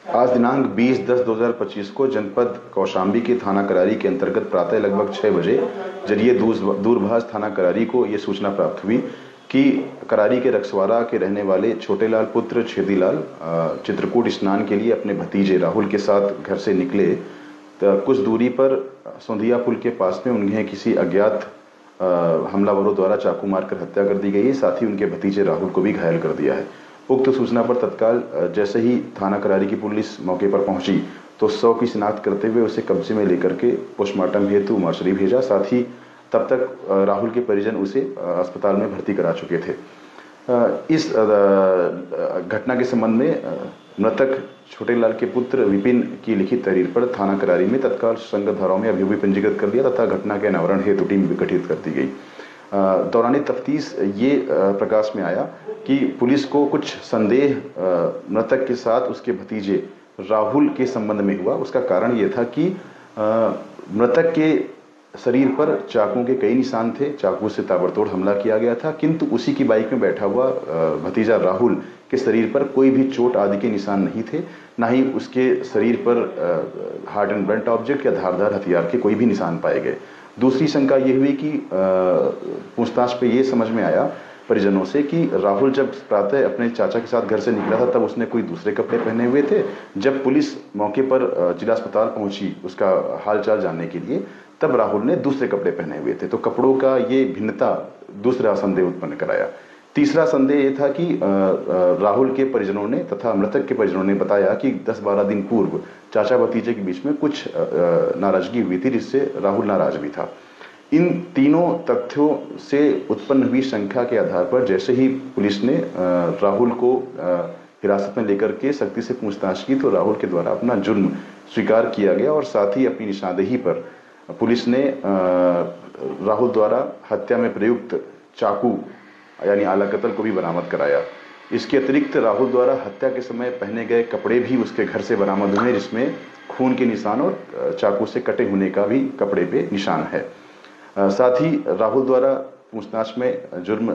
आज दिनांक 20/10/2025 को जनपद कौशाम्बी के थाना करारी के अंतर्गत प्रातः लगभग 6 बजे जरिए दूरभाष थाना करारी को ये सूचना प्राप्त हुई कि करारी के रक्सवारा के रहने वाले छोटेलाल पुत्र छेदीलाल चित्रकूट स्नान के लिए अपने भतीजे राहुल के साथ घर से निकले। तो कुछ दूरी पर सौंधिया पुल के पास में उन्हें किसी अज्ञात हमलावरों द्वारा चाकू मारकर हत्या कर दी गई है। साथ ही उनके भतीजे राहुल को भी घायल कर दिया है। उक्त सूचना पर तत्काल जैसे ही थाना करारी की पुलिस मौके पर पहुंची तो शव की शिनाख्त करते हुए उसे कब्जे में लेकर के पोस्टमार्टम हेतु मर्चरी भेजा। साथ ही तब तक राहुल के परिजन उसे अस्पताल में भर्ती करा चुके थे। इस घटना के संबंध में मृतक छोटेलाल के पुत्र विपिन की लिखित तहरीर पर थाना करारी में तत्काल संगत धाराओं में अभियोग पंजीकृत कर दिया तथा घटना के अनावरण हेतु टीम गठित कर दी गई। दौरान तफ्तीश ये प्रकाश में आया कि पुलिस को कुछ संदेह मृतक के साथ उसके भतीजे राहुल के संबंध में हुआ। उसका कारण ये था कि मृतक के शरीर पर चाकुओं के कई निशान थे, चाकू से ताबड़तोड़ हमला किया गया था, किंतु उसी की बाइक में बैठा हुआ भतीजा राहुल के शरीर पर कोई भी चोट आदि के निशान नहीं थे, ना ही उसके शरीर पर हार्ड एंड ब्लंट ऑब्जेक्ट या धारदार हथियार के कोई भी निशान पाए गए। दूसरी शंका ये हुई कि पूछताछ पे ये समझ में आया परिजनों से कि राहुल जब प्रातः अपने चाचा के साथ घर से निकला था तब उसने कोई दूसरे कपड़े पहने हुए थे। जब पुलिस मौके पर जिला अस्पताल पहुंची उसका हालचाल जानने के लिए तब राहुल ने दूसरे कपड़े पहने हुए थे। तो कपड़ों का ये भिन्नता दूसरा संदेह उत्पन्न कराया। तीसरा संदेह ये था कि राहुल के परिजनों ने तथा मृतक के परिजनों ने बताया कि 10-12 दिन पूर्व चाचा भतीजे के बीच में कुछ नाराजगी हुई थी जिससे राहुल नाराज भी था। इन तीनों तथ्यों से उत्पन्न हुई शंका के आधार पर जैसे ही पुलिस ने राहुल को हिरासत में लेकर के सख्ती से पूछताछ की तो राहुल के द्वारा अपना जुर्म स्वीकार किया गया और साथ ही अपनी निशानदेही पर पुलिस ने राहुल द्वारा हत्या में प्रयुक्त चाकू यानी आला कत्ल को भी बरामद कराया। इसके अतिरिक्त राहुल द्वारा हत्या के समय पहने गए कपड़े भी उसके घर से बरामद हुए जिसमें खून के निशान और चाकू से कटे होने का भी कपड़े पे निशान है। साथ ही राहुल द्वारा पूछताछ में जुर्म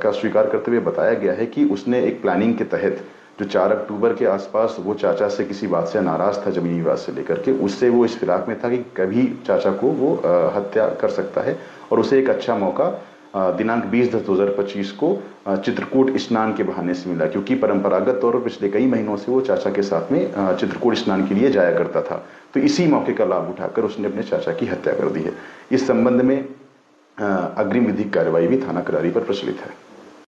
का स्वीकार करते हुए बताया गया है कि उसने एक प्लानिंग के तहत जो 4 अक्टूबर के आसपास वो चाचा से किसी बात से नाराज था, जमीनी विवाद से लेकर के, उससे वो इस फिराक में था कि कभी चाचा को वो हत्या कर सकता है और उसे एक अच्छा मौका दिनांक 20/10/2025 को चित्रकूट स्नान के बहाने से मिला, क्योंकि परंपरागत तौर पर पिछले कई महीनों से वो चाचा के साथ में चित्रकूट स्नान के लिए जाया करता था। तो इसी मौके का लाभ उठाकर उसने अपने चाचा की हत्या कर दी है। इस संबंध में अग्रिम विधिक कार्रवाई भी थाना करारी पर प्रचलित है।